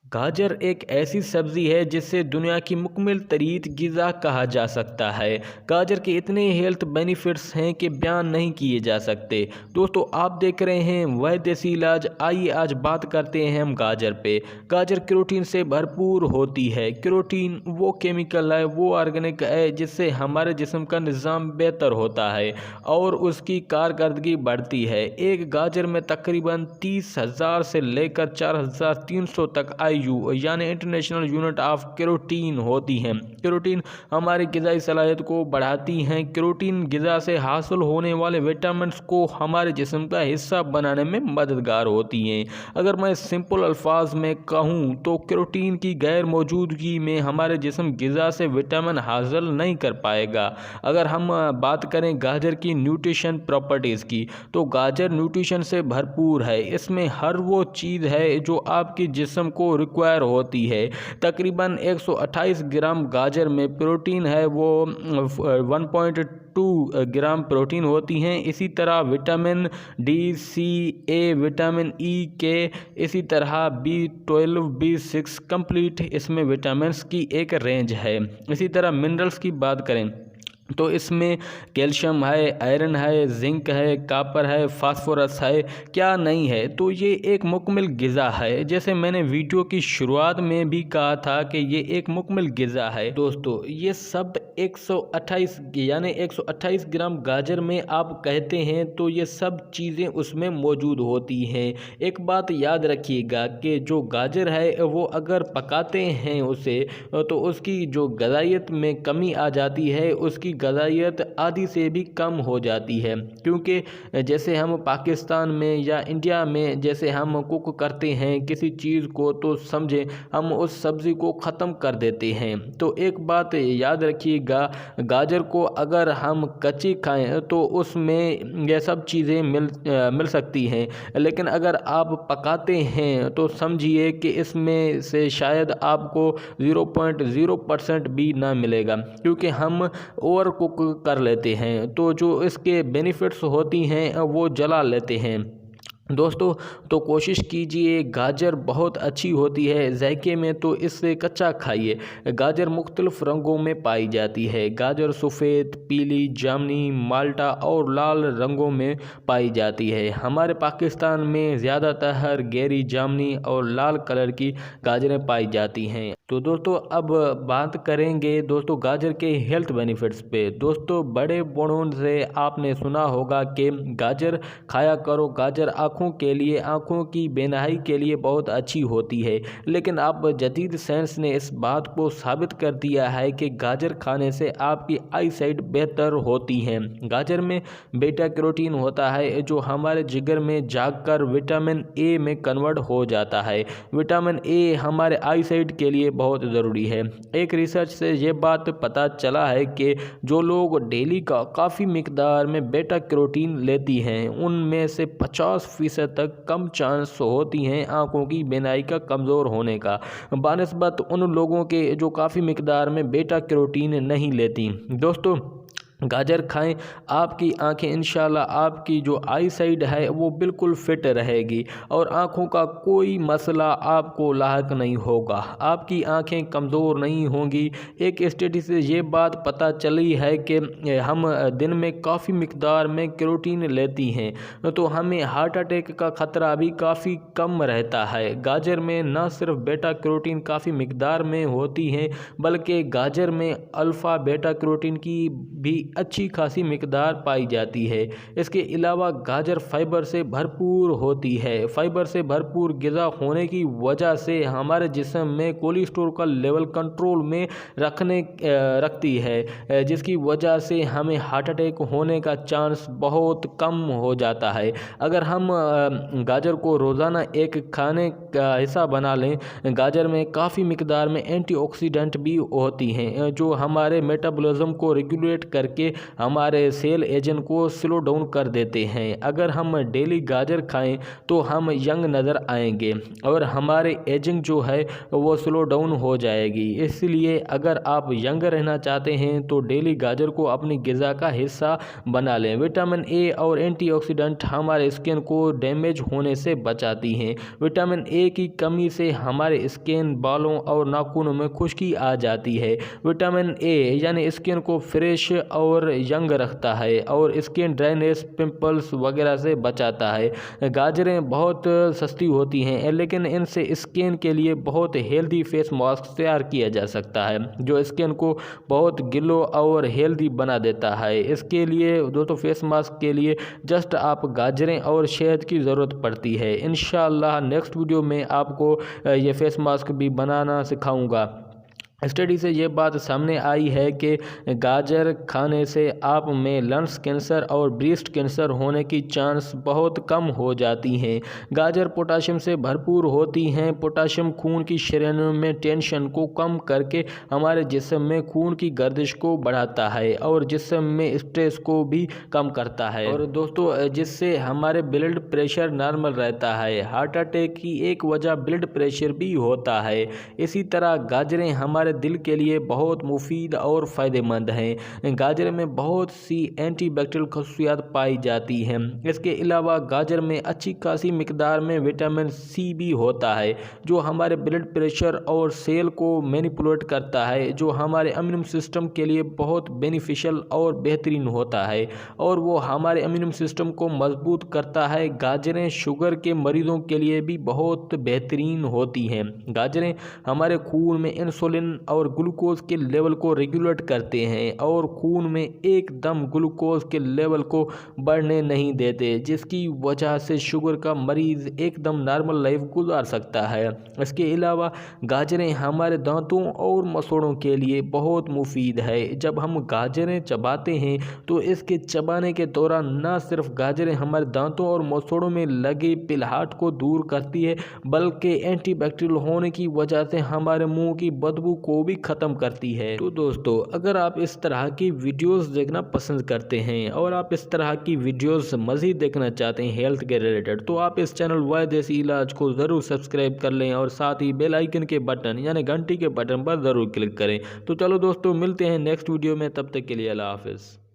गाजर एक ऐसी सब्जी है जिसे दुनिया की मुकम्मल तरीन ग़िज़ा कहा जा सकता है। गाजर के इतने हेल्थ बेनिफिट्स हैं कि बयान नहीं किए जा सकते। दोस्तों, आप देख रहे हैं वह देसी इलाज। आइए आज बात करते हैं हम गाजर पे। गाजर कैरोटीन से भरपूर होती है। कैरोटीन वो केमिकल है, वो ऑर्गेनिक है जिससे हमारे जिस्म का निज़ाम बेहतर होता है और उसकी कारकर्दगी बढ़ती है। एक गाजर में तकरीबन 30,000 से लेकर 4,300 तक यानी इंटरनेशनल यूनिट ऑफ कैरोटीन होती हैं। कैरोटीन हमारी ग़िज़ाई सलाहियत को बढ़ाती हैं। कैरोटीन ग़िज़ा से हासिल होने वाले विटामिन को हमारे जिस्म का हिस्सा बनाने में मददगार होती हैं। अगर मैं सिंपल अल्फाज में कहूँ तो कैरोटीन की गैर मौजूदगी में हमारे जिस्म ग़िज़ा से विटामिन हासिल नहीं कर पाएगा। अगर हम बात करें गाजर की न्यूट्रिशन प्रॉपर्टीज़ की, तो गाजर न्यूट्रिशन से भरपूर है। इसमें हर वो चीज़ है जो आपके जिस्म को रिक्वायर होती है। तकरीबन 128 ग्राम गाजर में प्रोटीन है, वो 1.2 ग्राम प्रोटीन होती हैं। इसी तरह विटामिन डी, सी, ए, विटामिन ई के, इसी तरह B12, B6 कंप्लीट इसमें विटामिन की एक रेंज है। इसी तरह मिनरल्स की बात करें तो इसमें कैल्शियम है, आयरन है, जिंक है, कॉपर है, फास्फोरस है, क्या नहीं है। तो ये एक मुकम्मल ग़िज़ा है। जैसे मैंने वीडियो की शुरुआत में भी कहा था कि ये एक मुकम्मल ग़िज़ा है। दोस्तों, ये सब 128 ग्राम गाजर में आप कहते हैं तो ये सब चीज़ें उसमें मौजूद होती हैं। एक बात याद रखिएगा कि जो गाजर है वो अगर पकाते हैं उसे, तो उसकी जो ग़िज़ाइयत में कमी आ जाती है, उसकी ग़िज़ाइयत आधी से भी कम हो जाती है। क्योंकि जैसे हम पाकिस्तान में या इंडिया में जैसे हम कुक करते हैं किसी चीज़ को, तो समझें हम उस सब्ज़ी को ख़त्म कर देते हैं। तो एक बात याद रखिएगा, गाजर को अगर हम कच्ची खाएं तो उसमें ये सब चीज़ें मिल सकती हैं, लेकिन अगर आप पकाते हैं तो समझिए कि इसमें से शायद आपको 0.0% भी ना मिलेगा, क्योंकि हम ओवर कुक कर लेते हैं। तो जो इसके बेनिफिट्स होती हैं वो जला लेते हैं। दोस्तों, तो कोशिश कीजिए, गाजर बहुत अच्छी होती है जायके में, तो इससे कच्चा खाइए। गाजर मुख्तलिफ रंगों में पाई जाती है। गाजर सफ़ेद, पीली, जामुनी, माल्टा और लाल रंगों में पाई जाती है। हमारे पाकिस्तान में ज़्यादातर गहरी जामुनी और लाल कलर की गाजरें पाई जाती हैं। तो दोस्तों, अब बात करेंगे दोस्तों गाजर के हेल्थ बेनिफिट्स पे। दोस्तों, बड़े बूढ़ों से आपने सुना होगा कि गाजर खाया करो, गाजर आँखों के लिए, आँखों की बेनहाई के लिए बहुत अच्छी होती है। लेकिन अब जदीद साइंस ने इस बात को साबित कर दिया है कि गाजर खाने से आपकी आई साइट बेहतर होती है। गाजर में बीटा कैरोटीन होता है जो हमारे जिगर में जाकर विटामिन ए में कन्वर्ट हो जाता है। विटामिन ए हमारे आई साइट के लिए बहुत ज़रूरी है। एक रिसर्च से ये बात पता चला है कि जो लोग डेली का काफ़ी मिकदार में बीटा कैरोटीन लेती हैं, उनमें से 50% तक कम चांस होती हैं आंखों की बीनाई का कमज़ोर होने का, बानिस्बत उन लोगों के जो काफ़ी मिकदार में बीटा कैरोटीन नहीं लेती। दोस्तों, गाजर खाएं, आपकी आंखें इंशाल्लाह, आपकी जो आई साइड है वो बिल्कुल फिट रहेगी और आंखों का कोई मसला आपको लाहक नहीं होगा। आपकी आंखें कमज़ोर नहीं होंगी। एक स्टडी से ये बात पता चली है कि हम दिन में काफ़ी मिकदार में कैरोटीन लेती हैं तो हमें हार्ट अटैक का ख़तरा भी काफ़ी कम रहता है। गाजर में न सिर्फ बीटा कैरोटीन काफ़ी मिकदार में होती हैं, बल्कि गाजर में अल्फ़ा बीटा कैरोटीन की भी अच्छी खासी मिकदार पाई जाती है। इसके अलावा गाजर फाइबर से भरपूर होती है। फाइबर से भरपूर ग़िज़ा होने की वजह से हमारे जिस्म में कोलेस्ट्रॉल का लेवल कंट्रोल में रखती है, जिसकी वजह से हमें हार्ट अटैक होने का चांस बहुत कम हो जाता है। अगर हम गाजर को रोज़ाना एक खाने का हिस्सा बना लें, गाजर में काफ़ी मिकदार में एंटीऑक्सीडेंट भी होती हैं जो हमारे मेटाबॉलिज्म को रेगुलेट करके करके हमारे सेल एजेंट को स्लो डाउन कर देते हैं। अगर हम डेली गाजर खाएं तो हम यंग नज़र आएंगे और हमारे एजिंग जो है वो स्लो डाउन हो जाएगी। इसलिए अगर आप यंग रहना चाहते हैं तो डेली गाजर को अपनी ग़िज़ा का हिस्सा बना लें। विटामिन ए और एंटीऑक्सीडेंट हमारे स्किन को डैमेज होने से बचाती हैं। विटामिन ए की कमी से हमारे स्किन, बालों और नाखूनों में खुश्की आ जाती है। विटामिन ए यानी स्किन को फ्रेश और यंग रखता है और स्किन ड्राइनेस, पिंपल्स वगैरह से बचाता है। गाजरें बहुत सस्ती होती हैं लेकिन इनसे स्किन के लिए बहुत हेल्दी फेस मास्क तैयार किया जा सकता है जो स्किन को बहुत ग्लो और हेल्दी बना देता है। इसके लिए दोस्तों फेस मास्क के लिए जस्ट आप गाजरें और शहद की ज़रूरत पड़ती है। इंशाअल्लाह नेक्स्ट वीडियो में आपको ये फेस मास्क भी बनाना सिखाऊंगा। स्टडी से ये बात सामने आई है कि गाजर खाने से आप में लंग्स कैंसर और ब्रेस्ट कैंसर होने की चांस बहुत कम हो जाती हैं। गाजर पोटाशियम से भरपूर होती हैं। पोटाशियम खून की श्रेणियों में टेंशन को कम करके हमारे जिस्म में खून की गर्दिश को बढ़ाता है और जिस्म में स्ट्रेस को भी कम करता है और दोस्तों जिससे हमारे ब्लड प्रेशर नॉर्मल रहता है। हार्ट अटैक की एक वजह ब्लड प्रेशर भी होता है। इसी तरह गाजरें हमारे दिल के लिए बहुत मुफीद और फ़ायदेमंद हैं। गाजर में बहुत सी एंटीबैक्टीरियल खसूसियात पाई जाती हैं। इसके अलावा गाजर में अच्छी खासी मिकदार में विटामिन सी भी होता है जो हमारे ब्लड प्रेशर और सेल को मैनिपुलेट करता है, जो हमारे इम्यून सिस्टम के लिए बहुत बेनिफिशियल और बेहतरीन होता है और वो हमारे इम्यून सिस्टम को मजबूत करता है। गाजरें शुगर के मरीजों के लिए भी बहुत बेहतरीन होती हैं। गाजरें हमारे खून में इंसुलिन और ग्लूकोज के लेवल को रेगुलेट करते हैं और खून में एकदम ग्लूकोज के लेवल को बढ़ने नहीं देते, जिसकी वजह से शुगर का मरीज़ एकदम नॉर्मल लाइफ गुजार सकता है। इसके अलावा गाजरें हमारे दांतों और मसूड़ों के लिए बहुत मुफीद है। जब हम गाजरें चबाते हैं तो इसके चबाने के दौरान न सिर्फ गाजरें हमारे दांतों और मसूड़ों में लगे पिलहाट को दूर करती है बल्कि एंटीबैक्टीरियल होने की वजह से हमारे मुंह की बदबू को भी ख़त्म करती है। तो दोस्तों अगर आप इस तरह की वीडियोस देखना पसंद करते हैं और आप इस तरह की वीडियोस मज़ीद देखना चाहते हैं हेल्थ के रिलेटेड तो आप इस चैनल वाय देसी इलाज को ज़रूर सब्सक्राइब कर लें और साथ ही बेल आइकन के बटन यानी घंटी के बटन पर ज़रूर क्लिक करें। तो चलो दोस्तों मिलते हैं नेक्स्ट वीडियो में, तब तक के लिए अल्लाह हाफिज़।